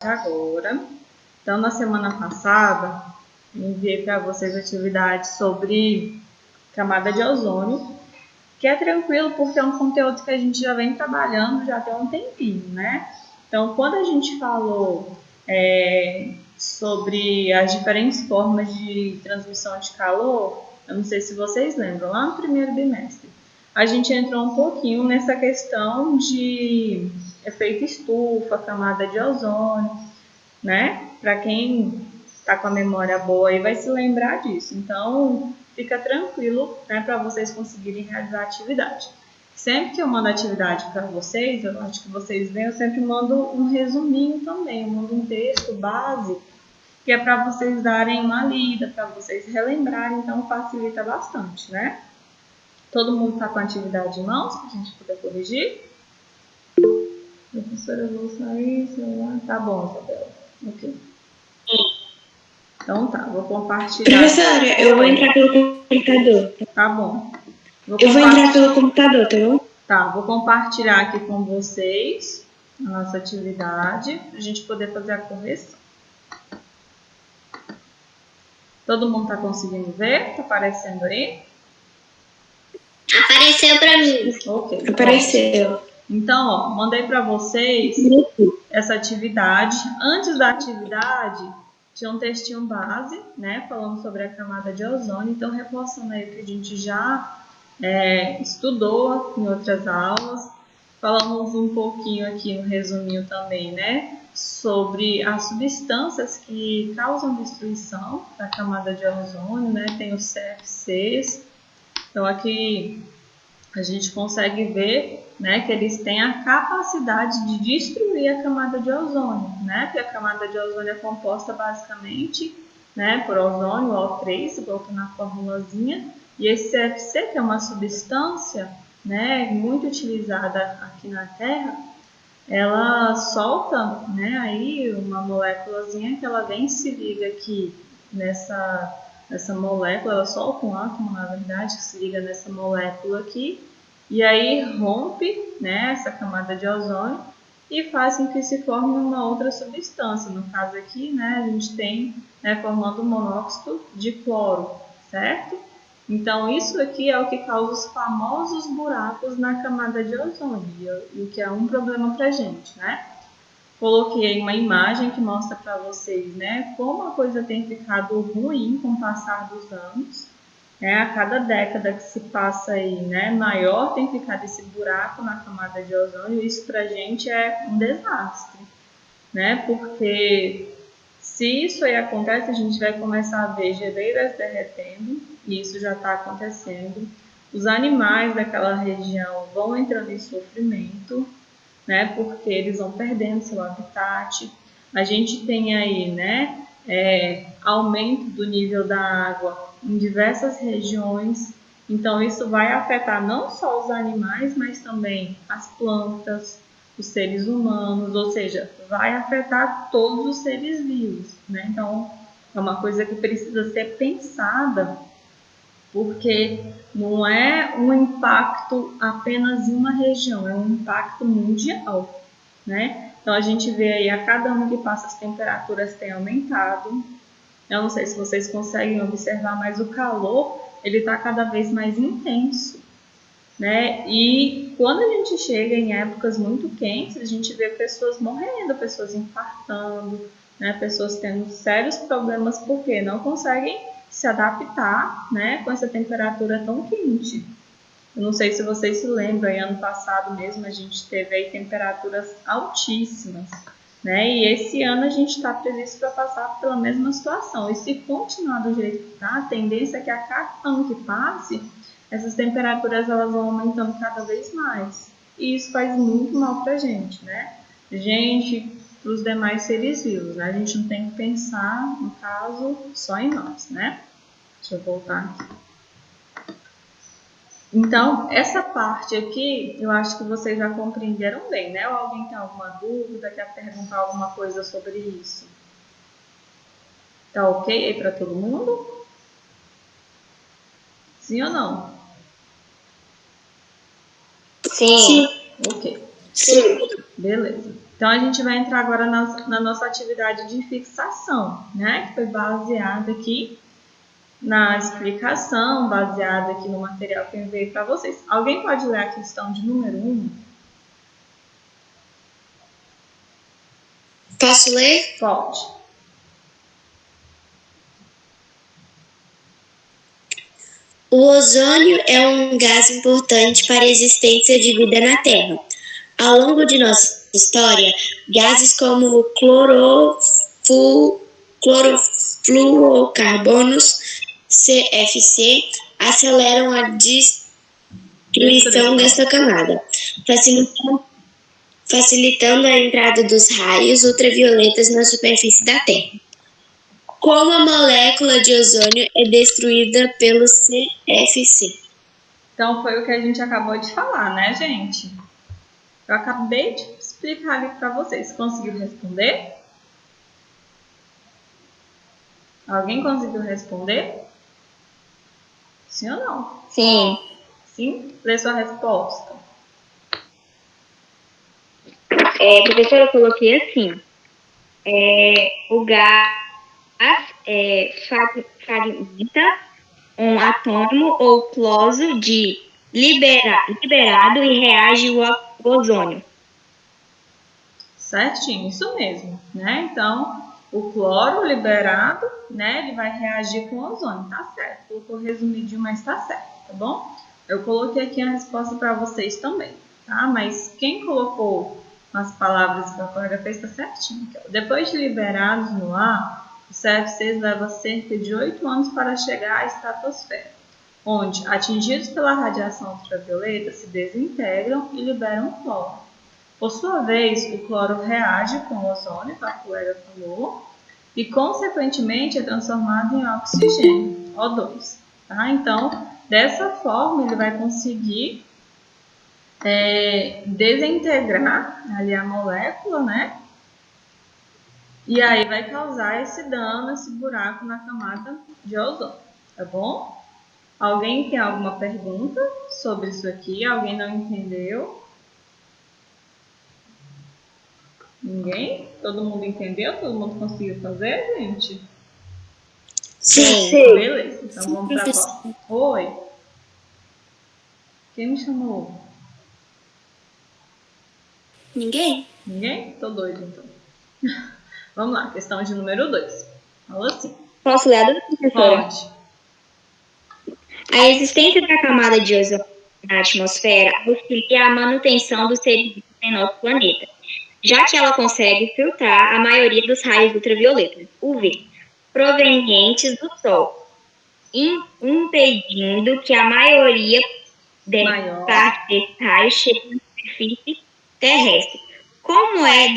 agora. Então, na semana passada, enviei para vocês atividades sobre camada de ozônio, que é tranquilo porque é um conteúdo que a gente já vem trabalhando já tem um tempinho, né? Então, quando a gente falou sobre as diferentes formas de transmissão de calor, eu não sei se vocês lembram, lá no primeiro bimestre, a gente entrou um pouquinho nessa questão de efeito estufa, camada de ozônio, né? Para quem está com a memória boa aí vai se lembrar disso. Então, fica tranquilo, né, para vocês conseguirem realizar a atividade. Sempre que eu mando atividade para vocês, eu acho que vocês veem, eu sempre mando um resuminho também, eu mando um texto base, que é para vocês darem uma lida, para vocês relembrarem, então facilita bastante, né? Todo mundo está com a atividade em mãos para a gente poder corrigir? Professora, eu vou sair, celular. Tá bom, Isabela. Ok. Então tá, vou compartilhar. Professora, eu vou entrar pelo computador. Tá bom. Eu vou entrar pelo computador, tá bom? Tá, vou compartilhar aqui com vocês a nossa atividade, para a gente poder fazer a correção. Todo mundo tá conseguindo ver? Tá aparecendo aí? Apareceu para mim. Ok. Apareceu. Bom. Então, ó, mandei para vocês essa atividade. Antes da atividade, tinha um textinho base, né, falando sobre a camada de ozônio. Então, reforçando aí o que a gente já estudou em outras aulas. Falamos um pouquinho aqui no resuminho também, né, sobre as substâncias que causam destruição da camada de ozônio, né, tem os CFCs. Então, aqui a gente consegue ver, né, que eles têm a capacidade de destruir a camada de ozônio, né, porque a camada de ozônio é composta basicamente, né, por ozônio, O3, igual que na formulazinha, e esse CFC, que é uma substância, né, muito utilizada aqui na Terra, ela solta, né, aí uma moléculazinha que ela vem e se liga aqui nessa molécula, ela solta um átomo, na verdade, que se liga nessa molécula aqui, e aí rompe, né, essa camada de ozônio e faz com que se forme uma outra substância. No caso aqui, né, a gente tem, né, formando monóxido de cloro, certo? Então, isso aqui é o que causa os famosos buracos na camada de ozônio, e o que é um problema para a gente, né? Coloquei uma imagem que mostra para vocês, né, como a coisa tem ficado ruim com o passar dos anos. Né? A cada década que se passa aí, né, maior tem ficado esse buraco na camada de ozônio. Isso para a gente é um desastre, né? Porque se isso aí acontece, a gente vai começar a ver geleiras derretendo, e isso já está acontecendo. Os animais daquela região vão entrando em sofrimento, né, porque eles vão perdendo seu habitat. A gente tem aí, né, aumento do nível da água em diversas regiões. Então, isso vai afetar não só os animais, mas também as plantas, os seres humanos, ou seja, vai afetar todos os seres vivos, né? Então, é uma coisa que precisa ser pensada, porque não é um impacto apenas em uma região, é um impacto mundial, né? Então, a gente vê aí, a cada ano que passa, as temperaturas têm aumentado. Eu não sei se vocês conseguem observar, mas o calor, ele está cada vez mais intenso, né? E quando a gente chega em épocas muito quentes, a gente vê pessoas morrendo, pessoas infartando, né? Pessoas tendo sérios problemas porque não conseguem se adaptar, né, com essa temperatura tão quente. Eu não sei se vocês se lembram, ano passado mesmo a gente teve aí temperaturas altíssimas, né? E esse ano a gente está previsto para passar pela mesma situação. E se continuar do jeito que está, a tendência é que a cada ano que passe, essas temperaturas elas vão aumentando cada vez mais. E isso faz muito mal para a gente, né? Gente, para os demais seres vivos, né? A gente não tem que pensar, no caso, só em nós, né? Deixa eu voltar aqui. Então, essa parte aqui, eu acho que vocês já compreenderam bem, né? Ou alguém tem alguma dúvida, quer perguntar alguma coisa sobre isso? Tá ok aí para todo mundo? Sim ou não? Sim. Ok. Sim. Beleza. Então, a gente vai entrar agora na nossa atividade de fixação, né? Que foi baseada aqui na explicação, baseada aqui no material que eu enviei para vocês. Alguém pode ler a questão de número 1? Posso ler? Pode. O ozônio é um gás importante para a existência de vida na Terra. Ao longo de nossa história, gases como o clorofluorocarbonos, CFC, aceleram a destruição dessa camada, facilitando a entrada dos raios ultravioletas na superfície da Terra. Como a molécula de ozônio é destruída pelo CFC? Então, foi o que a gente acabou de falar, né, gente? Eu acabei de explicar ali para vocês. Conseguiu responder? Alguém conseguiu responder? Sim ou não? Sim. Sim? Lê sua resposta. Professora, eu coloquei assim, o gás fragmenta um atômo ou closo de liberado e reage ao ozônio. Certinho, isso mesmo, né? Então, o cloro liberado, né, ele vai reagir com o ozônio, tá certo. Colocou resumidinho, mas tá certo, tá bom? Eu coloquei aqui a resposta para vocês também, tá? Mas quem colocou as palavras que a colega fez tá certinho. Depois de liberados no ar, os CFCs leva cerca de 8 anos para chegar à estratosfera, onde, atingidos pela radiação ultravioleta, se desintegram e liberam cloro. Por sua vez, o cloro reage com o ozônio, que a colega falou, e consequentemente é transformado em oxigênio, O2. Tá? Então, dessa forma, ele vai conseguir desintegrar ali a molécula, né? E aí vai causar esse dano, esse buraco na camada de ozônio, tá bom? Alguém tem alguma pergunta sobre isso aqui? Alguém não entendeu? Ninguém? Todo mundo entendeu? Todo mundo conseguiu fazer, gente? Sim. Beleza, então vamos para a próxima. Oi? Quem me chamou? Ninguém? Ninguém? Tô doido então. Vamos lá, questão de número 2. Fala assim. Posso ler a professora? Pode. A existência da camada de ozônio na atmosfera auxilia a manutenção dos seres vivos em nosso planeta, já que ela consegue filtrar a maioria dos raios ultravioletas, UV, provenientes do Sol, impedindo que a maioria parte desses raios chegue na superfície terrestre. Como é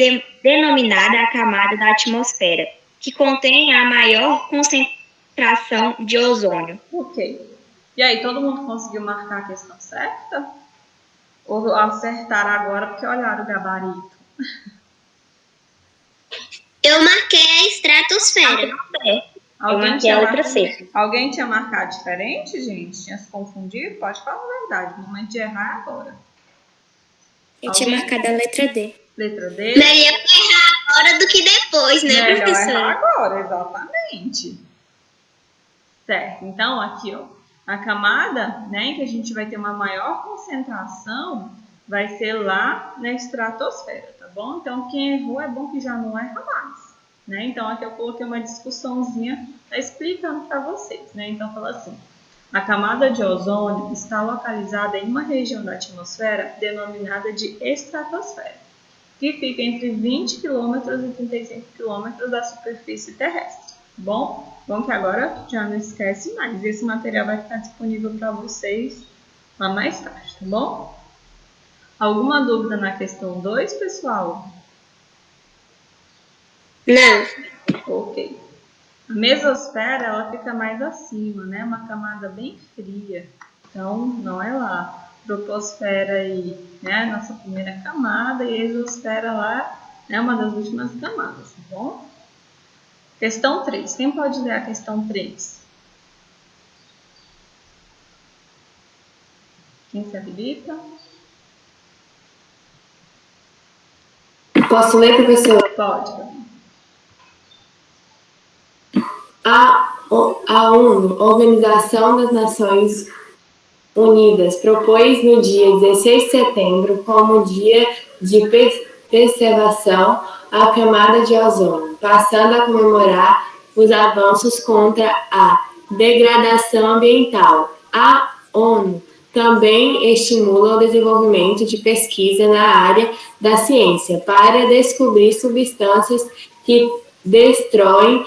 denominada a camada da atmosfera, que contém a maior concentração de ozônio? Ok. E aí, todo mundo conseguiu marcar a questão certa? Ou acertaram agora porque olharam o gabarito? Eu marquei a estratosfera. Alguém tinha marcado diferente, gente? Tinha se confundido? Pode falar a verdade. O momento de errar é agora. Eu tinha marcado a letra D. Letra D? Melhor errar agora do que depois, né, Melhor professora? errar agora, exatamente. Certo, então aqui, ó, a camada, né, em que a gente vai ter uma maior concentração, vai ser lá na estratosfera, tá bom? Então, quem errou é bom que já não erra mais, né? Então, aqui eu coloquei uma discussãozinha explicando para vocês, né? Então, fala assim, a camada de ozônio está localizada em uma região da atmosfera denominada de estratosfera, que fica entre 20 km e 35 km da superfície terrestre. Bom que agora já não esquece mais. Esse material vai ficar disponível para vocês lá mais tarde, tá bom? Alguma dúvida na questão 2, pessoal? Não. Ok. A mesosfera, ela fica mais acima, né? Uma camada bem fria. Então, não é lá. Troposfera aí, né? Nossa primeira camada e a exosfera lá é uma das últimas camadas, tá bom? Questão 3. Quem pode ler a questão 3? Quem se habilita? Posso ler, professor? Pode. A ONU, Organização das Nações Unidas, propôs no dia 16 de setembro como dia de preservação à camada de ozônio, passando a comemorar os avanços contra a degradação ambiental. A ONU também estimula o desenvolvimento de pesquisa na área da ciência para descobrir substâncias que destroem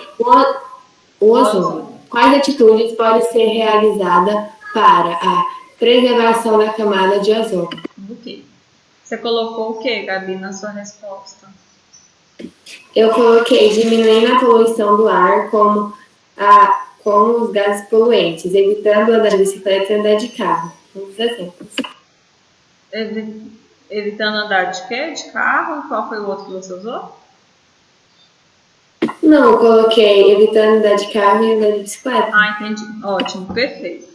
o ozônio. Quais atitudes podem ser realizadas para a preservação da camada de ozônio? Do quê? Você colocou o quê, Gabi, na sua resposta? Eu coloquei diminuindo a poluição do ar como os gases poluentes, evitando andar de bicicleta e andar de carro. Uns exemplos. Evitando andar de quê? De carro? Qual foi o outro que você usou? Não, eu coloquei evitando andar de carro e andar de bicicleta. Ah, entendi. Ótimo, perfeito,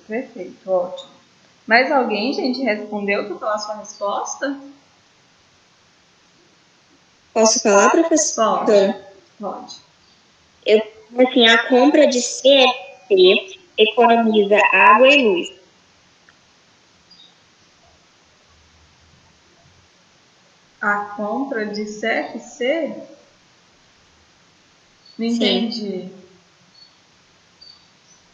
ótimo. Mais alguém, gente, respondeu pela sua resposta? Posso falar, professor? Pode. Assim, a compra de CFC economiza água e luz. A compra de CFC? Não entendi.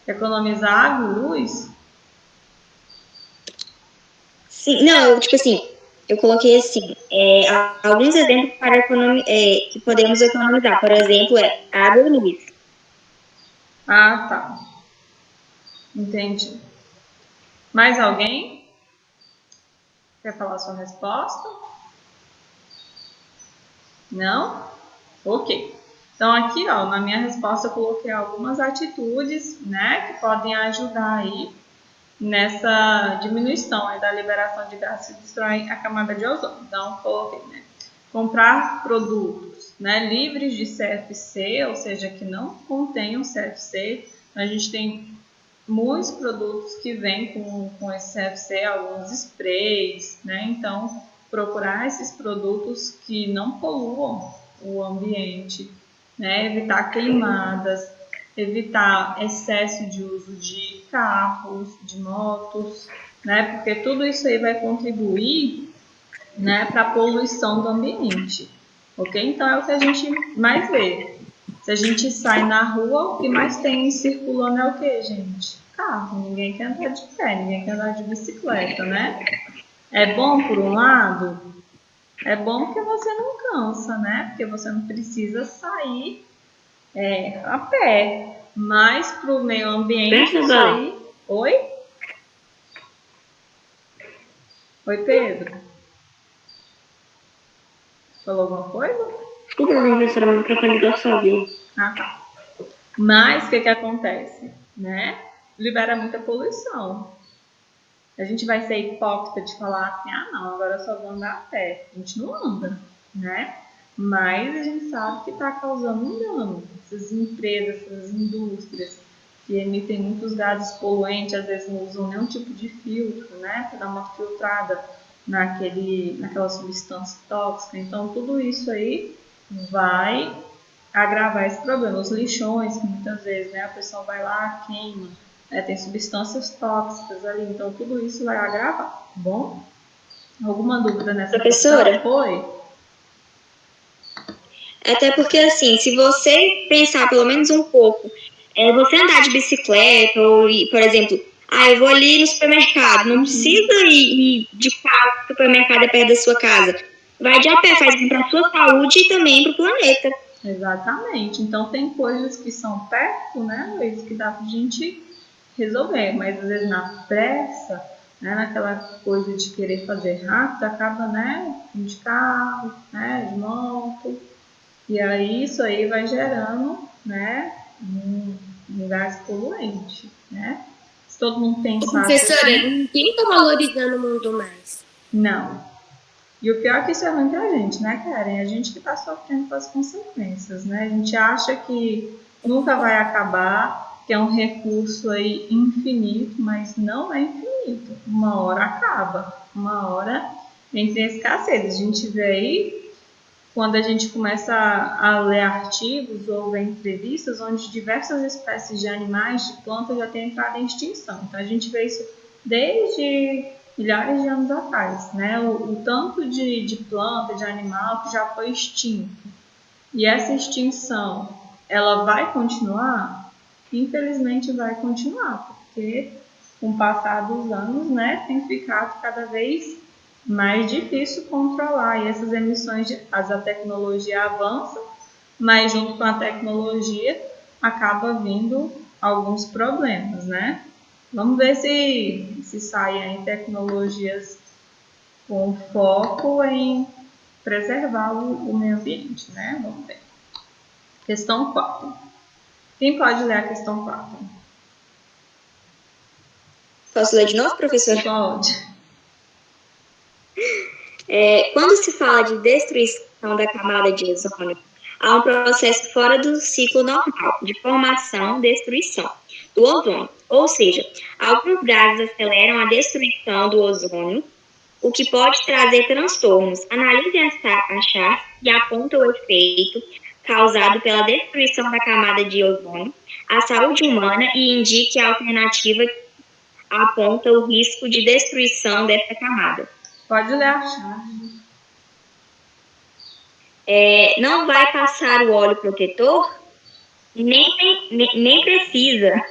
Economizar água e luz? Sim, não, tipo assim, eu coloquei assim, alguns exemplos para que podemos economizar. Por exemplo, água e luz. Ah, tá. Entendi. Mais alguém? Quer falar sua resposta? Não? Ok. Então, aqui, ó, na minha resposta eu coloquei algumas atitudes, né, que podem ajudar aí nessa diminuição aí da liberação de gases que destroem a camada de ozônio. Então, coloquei, né, comprar produtos, né, livres de CFC, ou seja, que não contenham CFC. A gente tem muitos produtos que vêm com esse CFC, alguns sprays, né? Então, procurar esses produtos que não poluam o ambiente, né? Evitar queimadas, evitar excesso de uso de carros, de motos, né? Porque tudo isso aí vai contribuir, né, para a poluição do ambiente, ok? Então, é o que a gente mais vê. Se a gente sai na rua, o que mais tem circulando é o que, gente? Carro. Ninguém quer andar de pé, ninguém quer andar de bicicleta, né? É bom por um lado? É bom porque você não cansa, né? Porque você não precisa sair a pé. Mas para o meio ambiente, isso aí... Oi? Oi, Pedro. Falou alguma coisa? Tudo bem, professora, o microfone ligou sozinho. Ah, tá. Mas o que acontece, né? Libera muita poluição. A gente vai ser hipócrita de falar assim, ah não, agora eu só vou andar a pé. A gente não anda, né? Mas a gente sabe que está causando um dano. Essas empresas, essas indústrias que emitem muitos gases poluentes, às vezes não usam nenhum tipo de filtro, né? Para dar uma filtrada naquela substância tóxica. Então tudo isso aí vai agravar esse problema. Os lixões, que muitas vezes, né, a pessoa vai lá, queima, né, tem substâncias tóxicas ali, então tudo isso vai agravar, tá bom? Alguma dúvida nessa Professora? questão? Foi? Até porque, assim, se você pensar pelo menos um pouco, você andar de bicicleta ou, por exemplo, eu vou ali no supermercado, não precisa ir de carro, o supermercado é perto da sua casa. Vai de a pé, faz bem para a sua saúde e também para o planeta. Exatamente. Então tem coisas que são perto, né, Luiz, que dá pra gente resolver, mas às vezes na pressa, né, naquela coisa de querer fazer rápido, acaba, né, de carro, né, de moto, e aí isso aí vai gerando, né, um gás poluente, né? Se todo mundo pensasse Professora, assim, ninguém está valorizando o mundo mais. não. E o pior é que isso é ruim pra gente, né, Karen? A gente que tá sofrendo com as consequências, né? A gente acha que nunca vai acabar, que é um recurso aí infinito, mas não é infinito. Uma hora acaba, uma hora entra em escassez. A gente vê aí quando a gente começa a ler artigos ou ver entrevistas onde diversas espécies de animais, de plantas, já têm entrado em extinção. Então, a gente vê isso desde milhares de anos atrás, né? O tanto de planta, de animal que já foi extinto. E essa extinção, ela vai continuar? Infelizmente vai continuar, porque com o passar dos anos, né, tem ficado cada vez mais difícil controlar. E essas emissões, a tecnologia avança, mas junto com a tecnologia acaba vindo alguns problemas, né? Vamos ver se saem aí tecnologias com foco em preservar o meio ambiente, né? Vamos ver. Questão 4. Quem pode ler a questão 4? Posso ler de novo, professora? Pode. Quando se fala de destruição da camada de ozônio, há um processo fora do ciclo normal de formação e destruição do ozônio. Ou seja, alguns gases aceleram a destruição do ozônio, o que pode trazer transtornos. Analise a charte e aponta o efeito causado pela destruição da camada de ozônio à saúde humana e indique a alternativa que aponta o risco de destruição dessa camada. Pode ler a chave. Não vai passar o óleo protetor? Nem precisa.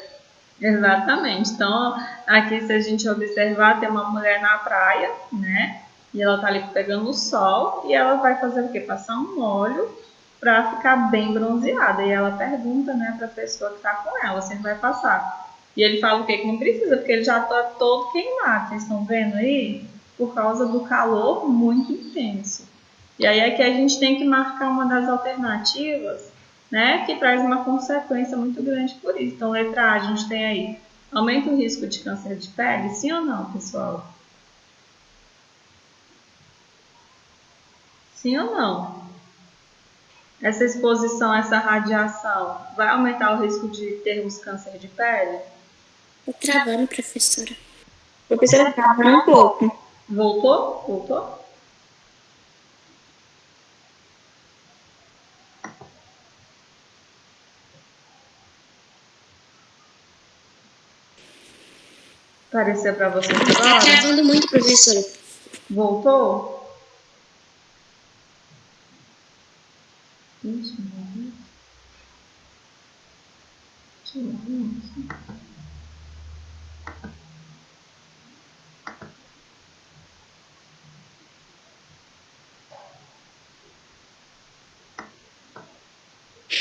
Exatamente. Então, aqui se a gente observar, tem uma mulher na praia, né? E ela tá ali pegando o sol e ela vai fazer o quê? Passar um óleo para ficar bem bronzeada. E ela pergunta, né, para a pessoa que tá com ela se ele vai passar. E ele fala o quê? Que não precisa, porque ele já tá todo queimado. Vocês estão vendo aí? Por causa do calor muito intenso. E aí aqui a gente tem que marcar uma das alternativas, né, que traz uma consequência muito grande por isso. Então, letra A, a gente tem aí, aumenta o risco de câncer de pele? Sim ou não, pessoal? Sim ou não? Essa exposição, essa radiação, vai aumentar o risco de termos câncer de pele? Tô travando, professora. Professora, travando um pouco. Voltou? Voltou? Apareceu para você Tá agora? travando muito, professora. Voltou? Ixi, meu Deus. Deixa eu ver isso.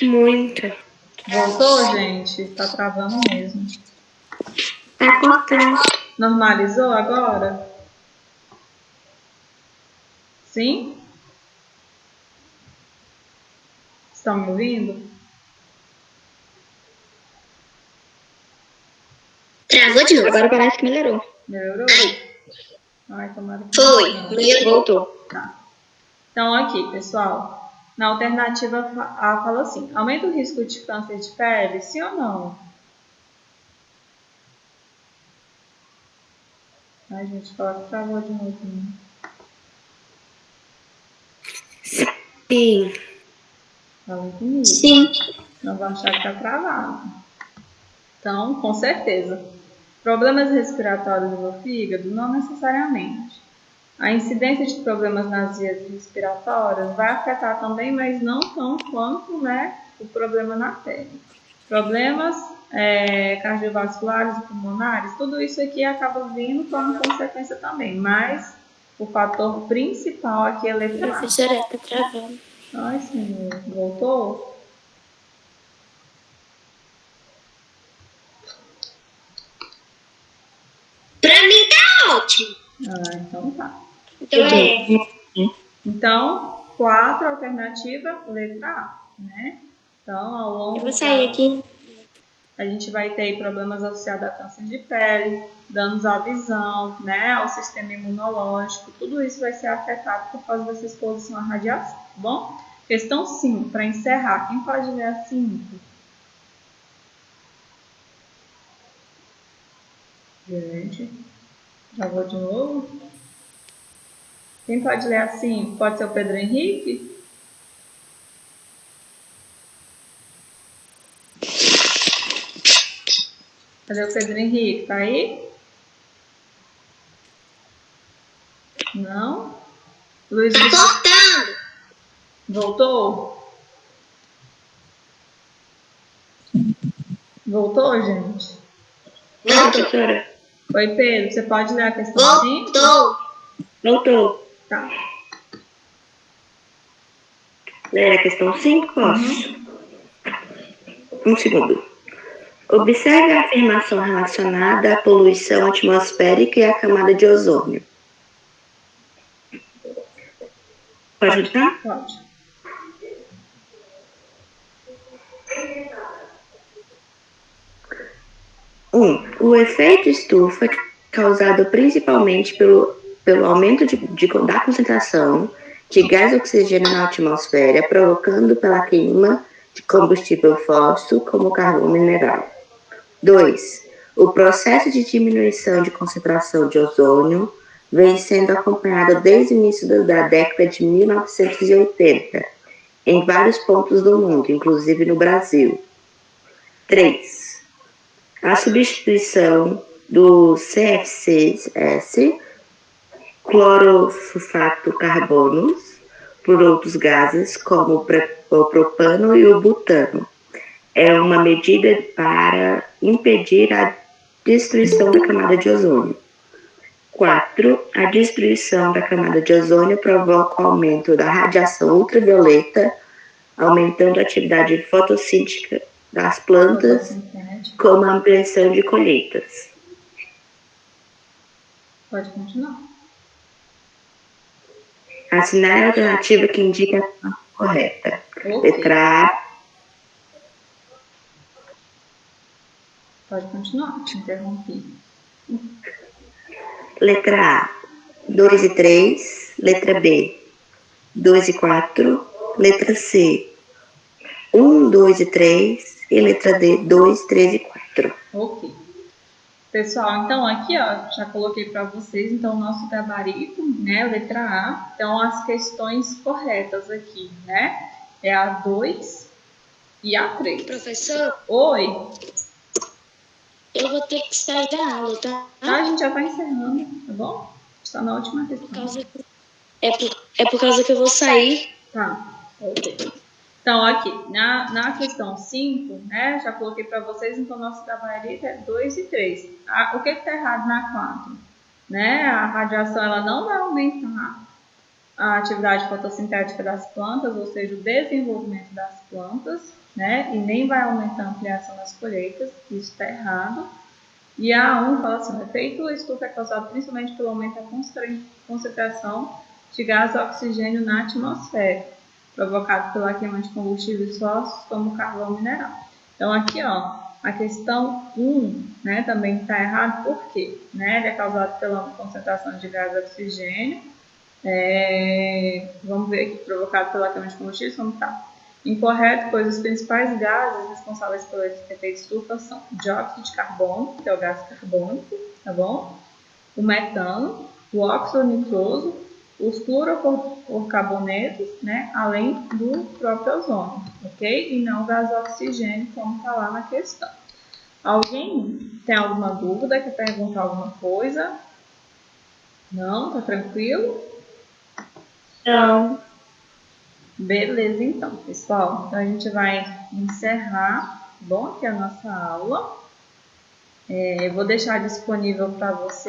Muito. Voltou, gente? Tá travando mesmo. Tá cortando. Normalizou agora? Sim? Estão me ouvindo? Travou de novo. Agora parece que melhorou. Melhorou? Ai, tomara que Foi. melhore. Voltou. Tá. Então, aqui, pessoal. Na alternativa A fala assim: aumenta o risco de câncer de pele? Sim ou não? Ai, gente, fala que travou de novo. Né? Sim. Falem comigo. Sim. Não vou achar que tá travado. Então, com certeza. Problemas respiratórios no fígado? Não necessariamente. A incidência de problemas nas vias respiratórias vai afetar também, mas não tanto quanto, né, o problema na pele. Problemas cardiovasculares e pulmonares, tudo isso aqui acaba vindo como consequência também, mas o fator principal aqui é a letra A. Professora, tá travando. Ai, senhor, voltou? Pra mim tá ótimo. Ah, então tá. Então Então, 4 alternativa, letra A, né? Então, ao longo eu vou sair aqui. a gente vai ter problemas associados a câncer de pele, danos à visão, né, ao sistema imunológico, tudo isso vai ser afetado por causa dessa exposição à radiação, tá bom? Questão 5, para encerrar, quem pode ler a 5? Gente, travou de novo? Quem pode ler a 5? Pode ser o Pedro Henrique? Cadê o Pedro Henrique? Tá aí? Não? Luiz Tá cortando. voltou? Voltou, gente? Voltou. Professora, Oi, Pedro, você pode ler a questão 5? Voltou. voltou. Tá. Ler a questão 5, posso? Um segundo. Observe a afirmação relacionada à poluição atmosférica e à camada de ozônio. Pode ajudar? Pode. O efeito estufa, causado principalmente pelo aumento da concentração de gás oxigênio na atmosfera, provocando pela queima de combustível fóssil, como o carvão mineral. 2. O processo de diminuição de concentração de ozônio vem sendo acompanhado desde o início da década de 1980, em vários pontos do mundo, inclusive no Brasil. 3. A substituição do CFCs, clorosulfato carbonos, por outros gases, como o propano e o butano, é uma medida para impedir a destruição da camada de ozônio. 4. A destruição da camada de ozônio provoca o aumento da radiação ultravioleta, aumentando a atividade fotossíntese das plantas, Fotossintético. como a ampliação de colheitas. Pode continuar. Assinale a alternativa que indica a resposta correta. Ok. Letra A. Pode continuar. Te interrompi. Letra A, 2 e 3. Letra B, 2 e 4. Letra C, 1, 2 e 3. E letra D, 2, 3 e 4. Ok. Pessoal, então aqui, ó, já coloquei para vocês, então, o nosso gabarito, né, letra A. Então, as questões corretas aqui, né, é a 2 e a 3. Professor, Oi. eu vou ter que sair da aula, tá? Tá, a gente já tá encerrando, tá bom? Está na última Por questão. causa que... É por causa que eu vou sair. Tá, ok. Então, aqui, na questão 5, né, já coloquei para vocês, então, nosso gabarito é 2 e 3. O que está errado na 4? Né? A radiação, ela não vai aumentar a atividade fotossintética das plantas, ou seja, o desenvolvimento das plantas, né, e nem vai aumentar a ampliação das colheitas, isso está errado. E a 1 fala assim, o efeito estufa é causado principalmente pelo aumento da concentração de gás oxigênio na atmosfera, provocado pela queima de combustíveis fósseis como carvão mineral. Então aqui, ó, a questão 1, né, também está errado, por quê? Né, ele é causado pela concentração de gás oxigênio, vamos ver aqui, provocado pela queima de combustíveis, como está? Incorreto, pois os principais gases responsáveis pelo efeito estufa são dióxido de carbono, que é o gás carbônico, tá bom? O metano, o óxido nitroso, os fluorocarbonetos, né? Além do próprio ozônio, ok? E não o gás oxigênio, como está lá na questão. Alguém tem alguma dúvida, quer perguntar alguma coisa? Não? Tá tranquilo? Não. Beleza, então, pessoal. Então, a gente vai encerrar, bom, aqui a nossa aula. Eu vou deixar disponível para você